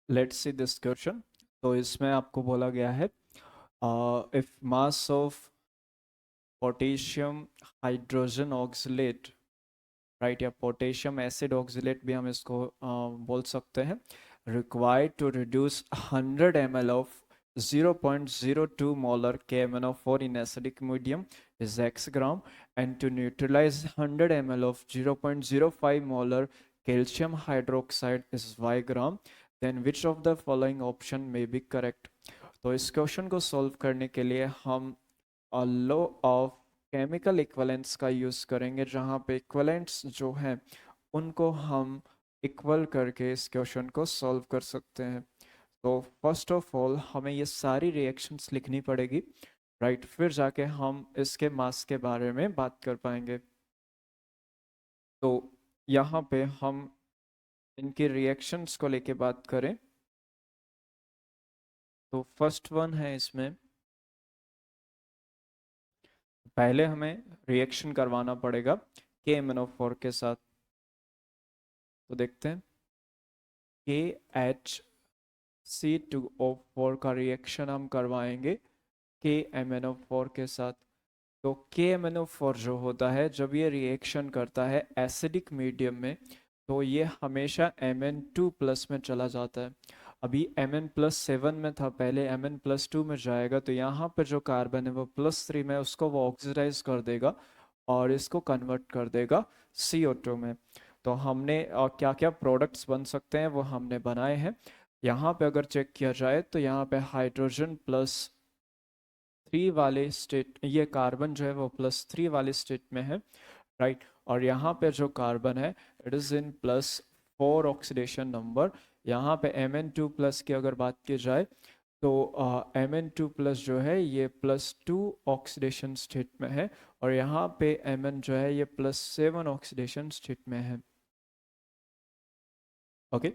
Let's see this question. तो इसमें आपको बोला गया है if mass of potassium hydrogen oxalate, right, या पोटेशियम एसिड ऑक्सलेट भी हम इसको बोल सकते हैं, required to reduce 100 ml of 0.02 molar KMnO4 in acidic medium is x gram, and to neutralize 100 ml of 0.05 molar calcium hydroxide is y gram, then which of the following option may be correct? तो इस question को solve करने के लिए हम law of chemical equivalence का use करेंगे, जहाँ पे इक्वलेंट्स जो हैं उनको हम इक्वल करके इस क्वेश्चन को सॉल्व कर सकते हैं। तो फर्स्ट ऑफ ऑल हमें ये सारी रिएक्शंस लिखनी पड़ेगी, राइट, फिर जाके हम इसके मास के बारे में बात कर पाएंगे। तो यहाँ पे हम इनकी रिएक्शंस को लेके बात करें तो फर्स्ट वन है इसमें, पहले हमें रिएक्शन करवाना पड़ेगा KMnO4 के साथ। तो देखते हैं KHC2O4 का रिएक्शन हम करवाएंगे KMnO4 के साथ। तो KMnO4 जो होता है, जब ये रिएक्शन करता है एसिडिक मीडियम में, तो ये हमेशा Mn2 प्लस में चला जाता है। अभी Mn+7 में था, पहले Mn+2 में जाएगा, तो यहाँ पर जो कार्बन है वो +3 में, उसको वो ऑक्सीडाइज कर देगा और इसको कन्वर्ट कर देगा CO2 में। तो हमने क्या क्या प्रोडक्ट्स बन सकते हैं वो हमने बनाए हैं। यहाँ पे अगर चेक किया जाए तो यहाँ पे हाइड्रोजन+3 वाले स्टेट, ये कार्बन जो है वो +3 वाले स्टेट में है, राइट। और यहाँ पे जो कार्बन है it is in +4 oxidation number. यहाँ पे Mn2 प्लस की अगर बात की जाए तो Mn2 प्लस जो है ये +2 ऑक्सीडेशन स्टेट में है, और यहाँ पे Mn जो है ये +7 ऑक्सीडेशन स्टेट में है। ओके,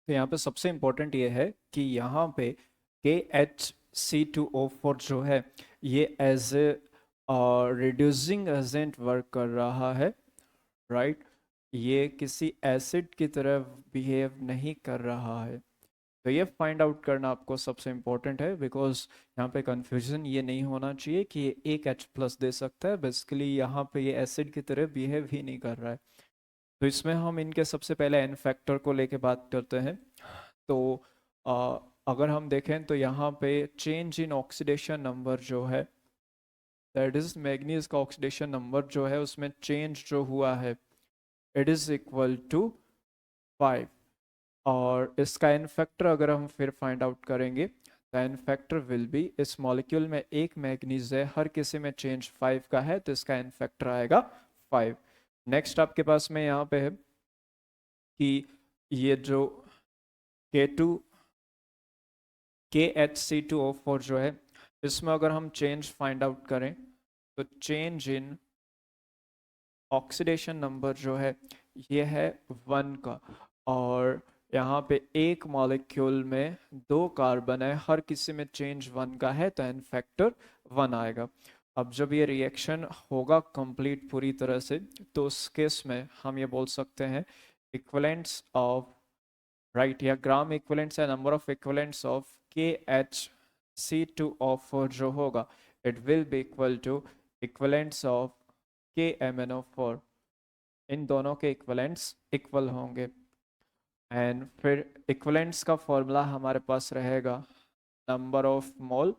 तो यहाँ पे सबसे इम्पोर्टेंट ये है कि यहाँ पे KHC2O4 जो है ये as a reducing agent work कर रहा है, राइट। ये किसी एसिड की तरह बिहेव नहीं कर रहा है। तो ये फाइंड आउट करना आपको सबसे इम्पोर्टेंट है, बिकॉज यहाँ पे कंफ्यूजन ये नहीं होना चाहिए कि ये एक H+ दे सकता है, बेसिकली यहाँ पे ये एसिड की तरह बिहेव ही नहीं कर रहा है। तो इसमें हम इनके सबसे पहले एन फैक्टर को लेके बात करते हैं। तो आ, अगर हम देखें तो यहाँ पे चेंज इन ऑक्सीडेशन नंबर जो है, दैट इज मैग्नीज का ऑक्सीडेशन नंबर जो है उसमें चेंज जो हुआ है इट इज इक्वल टू 5। और इसका एन फैक्टर अगर हम फिर फाइंड आउट करेंगे तो एन फैक्टर विल बी, इस मॉलिक्यूल में एक मैग्नीज है, हर किसी में चेंज 5 का है, तो इसका एन फैक्टर आएगा 5। नेक्स्ट आपके पास में यहाँ पे है कि ये जो K2 KHC2O4 जो है, इसमें अगर हम चेंज फाइंड आउट करें तो चेंज इन ऑक्सीडेशन नंबर जो है ये है 1 का, और यहाँ पे एक मॉलिक्यूल में 2 कार्बन है, हर किसी में चेंज 1 का है, तो एन फैक्टर 1 आएगा। अब जब ये रिएक्शन होगा कंप्लीट पूरी तरह से, तो उस केस में हम ये बोल सकते हैं इक्वलेंट्स ऑफ, राइट, या ग्राम इक्विवेलेंट्स या number of equivalents of KHC2O4 जो होगा it will be equal to equivalents of KMnO4। इन दोनों के इक्विवेलेंट्स इक्वल होंगे, एंड फिर इक्विवेलेंट्स का फॉर्मूला हमारे पास रहेगा नंबर ऑफ मोल,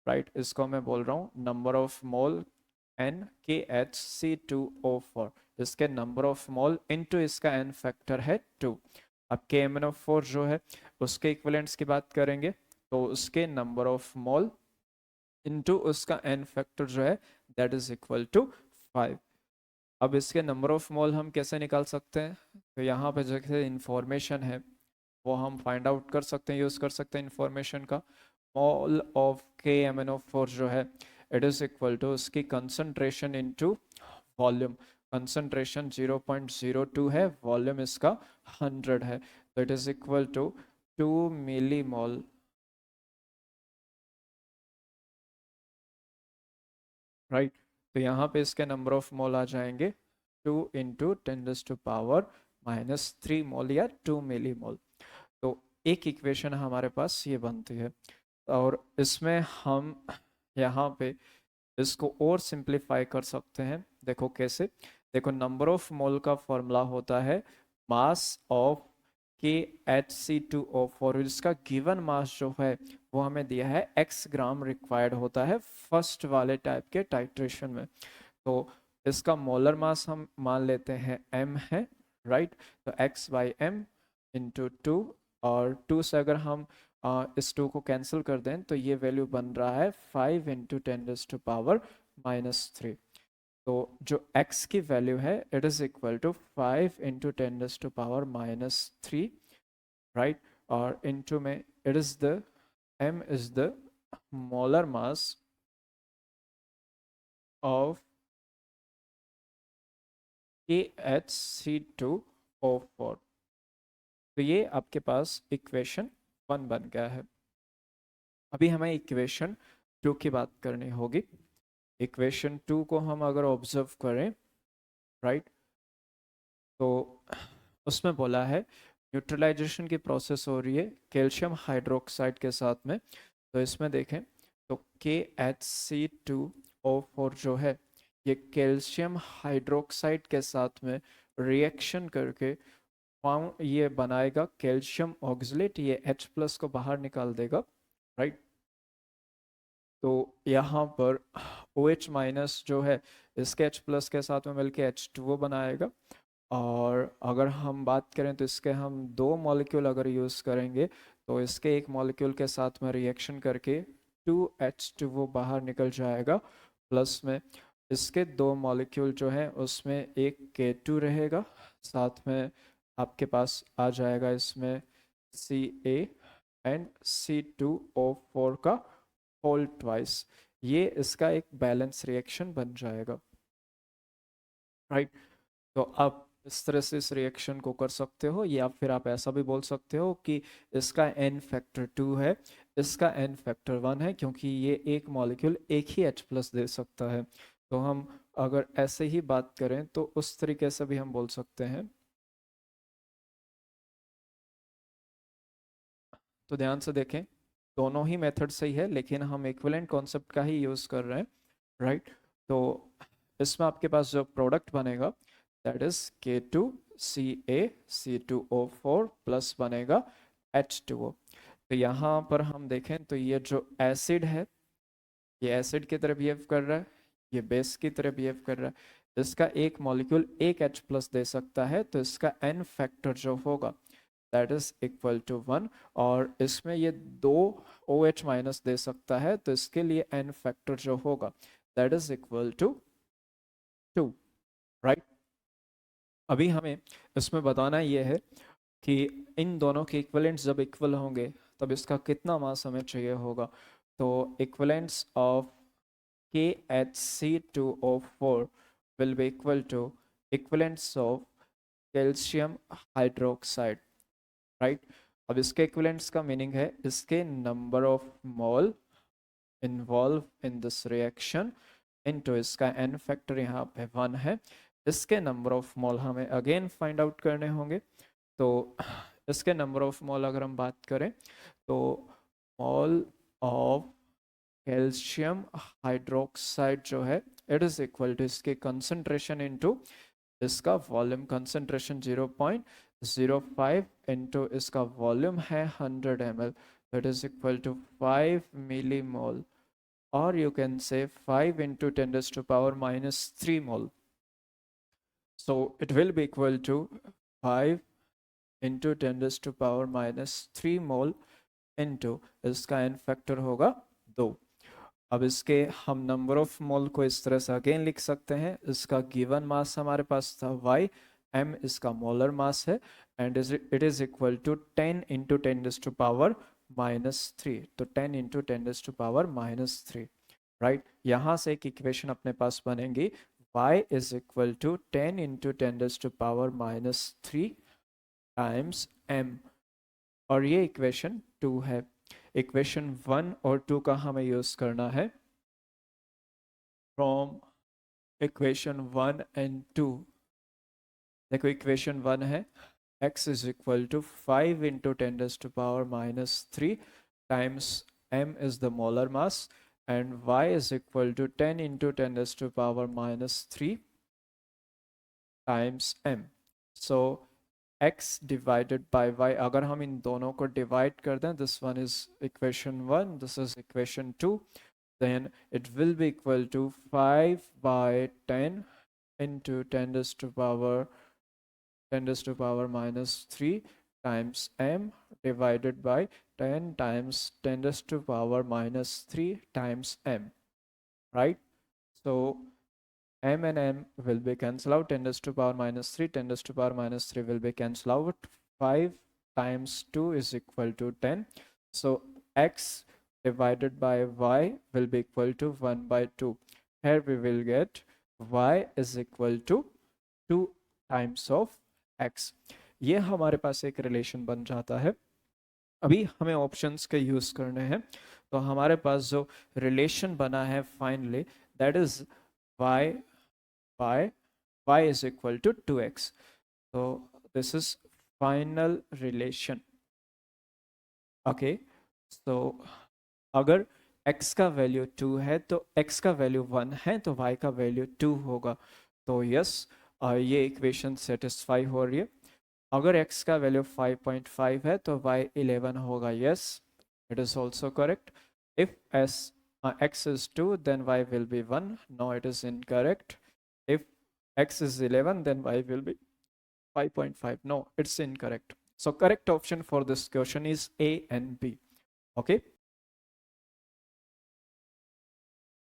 राइट, इसको मैं बोल रहा हूँ number of mole N KHC2O4, इसके नंबर ऑफ मोल इनटू इसका एन फैक्टर है 2। अब KMnO4 जो है उसके इक्विवेलेंट्स की बात करेंगे तो उसके नंबर ऑफ मोल इनटू उसका एन फैक्टर जो है दैट इज इक्वल टू 5। अब इसके नंबर ऑफ मोल हम कैसे निकाल सकते हैं? तो यहाँ पे जैसे इंफॉर्मेशन है वो हम फाइंड आउट कर सकते हैं, यूज़ कर सकते हैं इंफॉर्मेशन का। मोल ऑफ KMnO4 जो है इट इज़ इक्वल टू उसकी कंसंट्रेशन इनटू वॉल्यूम। कंसंट्रेशन 0.02 है, वॉल्यूम इसका 100 है, तो it is equal to 2 millimole, right. तो यहाँ पे इसके नंबर ऑफ मोल आ जाएंगे 2 × 10⁻³ मोल या 2 मिलीमोल। तो एक इक्वेशन हमारे पास ये बनती है, और इसमें हम यहाँ पे इसको और सिंप्लीफाई कर सकते हैं। देखो कैसे, देखो नंबर ऑफ मोल का फॉर्मूला होता है मास ऑफ KHC2O4, इसका गिवन मास जो है वो हमें दिया है x ग्राम रिक्वायर्ड होता है फर्स्ट वाले टाइप के टाइट्रेशन में। तो इसका मोलर मास हम मान लेते हैं m है, राइट। तो x/m × 2, और 2 से अगर हम इस 2 को कैंसिल कर दें तो ये वैल्यू बन रहा है 5 × 10⁻³ तो जो x की वैल्यू है it is equal to 5 × 10⁻³ right, और इनटू में it is the m is the molar mass of KHC2O4। तो ये आपके पास इक्वेशन 1 बन गया है। अभी हमें इक्वेशन 2 की बात करनी होगी। इक्वेशन 2 को हम अगर ऑब्जर्व करें, राइट, तो उसमें बोला है न्यूट्रलाइजेशन की प्रोसेस हो रही है कैल्शियम हाइड्रोक्साइड के साथ में। तो इसमें देखें तो KHC2O4 जो है ये कैल्शियम हाइड्रोक्साइड के साथ में रिएक्शन करके ये बनाएगा कैल्शियम ऑक्सलेट, ये H+ को बाहर निकाल देगा, राइट। तो यहाँ पर OH- जो है इसके H+ के साथ में मिलके H2O बनाएगा, और अगर हम बात करें तो इसके हम 2 मॉलिक्यूल अगर यूज़ करेंगे तो इसके एक मॉलिक्यूल के साथ में रिएक्शन करके 2H2O बाहर निकल जाएगा, प्लस में इसके 2 मॉलिक्यूल जो हैं उसमें एक K2 रहेगा, साथ में आपके पास आ जाएगा इसमें Ca एंड C2O4 का होल ट्वाइस। ये इसका एक बैलेंस रिएक्शन बन जाएगा, राइट। तो आप इस तरह से इस रिएक्शन को कर सकते हो, या फिर आप ऐसा भी बोल सकते हो कि इसका n⁻² है, इसका n⁻1 है, क्योंकि ये एक मॉलिक्यूल एक ही H+ दे सकता है। तो हम अगर ऐसे ही बात करें तो उस तरीके से भी हम बोल सकते हैं। तो ध्यान से देखें, दोनों ही मेथड सही है, लेकिन हम इक्विवेलेंट कॉन्सेप्ट का ही यूज़ कर रहे हैं, राइट। तो इसमें आपके पास जो प्रोडक्ट बनेगा दैट इज K2CaC2O4 प्लस बनेगा H2O। तो यहाँ पर हम देखें तो ये जो एसिड है ये एसिड की तरह बिहेव कर रहा है, ये बेस की तरह बिहेव कर रहा है। इसका एक मॉलिक्यूल एक H+ दे सकता है, तो इसका n फैक्टर जो होगा दैट इज इक्वल टू 1, और इसमें ये 2 OH- दे सकता है, तो इसके लिए n फैक्टर जो होगा that is equal to 2, right. अभी हमें इसमें बताना ये है कि इन दोनों के इक्विवेलेंट्स जब इक्वल होंगे तब इसका कितना मास हमें चाहिए होगा। तो equivalents of KHC2O4 will be equal to equivalents of calcium hydroxide, right. अब इसके इक्विवेलेंट्स का मीनिंग है इसके number of mole involve in this reaction into इसका n फैक्टर यहाँ पे 1 है। इसके नंबर ऑफ मोल हमें अगेन फाइंड आउट करने होंगे। तो इसके नंबर ऑफ मोल अगर हम बात करें तो मोल ऑफ कैल्शियम हाइड्रोक्साइड जो है इट इज इक्वल टू इसके कंसंट्रेशन इनटू इसका वॉल्यूम। कंसंट्रेशन 0.05 इनटू इसका वॉल्यूम है 100 ml, that is equal to 5 millimole, or you can say 5 into 10 raised to power minus 3 mole. So it will be equal to 5 into 10 raised to power minus 3 mole into इसका n factor होगा 2। अब इसके हम number of mole को इस तरह से again लिख सकते हैं। इसका गिवन मास हमारे पास था y, m इसका मोलर मास है, and it is equal to 10 into 10 raised to power -3। तो 10 into 10 raised to power -3, right. यहाँ से एक इक्वेशन अपने पास बनेगी y is equal to 10 into 10 raised to power -3 times m, और ये इक्वेशन 2 है। इक्वेशन 1 और 2 का हमें यूज करना है फ्रॉम इक्वेशन 1 and 2। देखो इक्वेशन 1 है x is equal to 5 into 10 raised to power minus 3 times m is the molar mass, and y is equal to 10 into 10 raised to power minus 3 times m. So x divided by y, अगर हम इन दोनों को divide कर दें, this one is equation 1, this is equation 2, then it will be equal to 5 by 10 into 10 raised to power minus 3 times m divided by 10 times 10 raised to power minus 3 times m, right? So m and m will be cancelled out. 10 raised to power minus 3, 10 raised to power minus 3 will be cancelled out. 5 times 2 is equal to 10. So x divided by y will be equal to 1 by 2. Here we will get y is equal to 2 times of x. ये हमारे पास एक relation बन जाता है. अभी हमें options के use करने हैं, तो हमारे पास जो रिलेशन बना है finally, that is y by y is equal to 2x. So this is final relation. Okay, so अगर x का वैल्यू 2 है तो x का वैल्यू 1 है तो y का वैल्यू 2 होगा. तो यस, ये इक्वेशन सेटिस्फाई हो रही है. अगर x का वैल्यू 5.5 है तो y 11 होगा. Yes, it is also correct. If x is 2, then y will be 1. No, it is incorrect. If x is 11, then y will be 5.5. No, it's incorrect. So correct option for this question is A and B. Okay.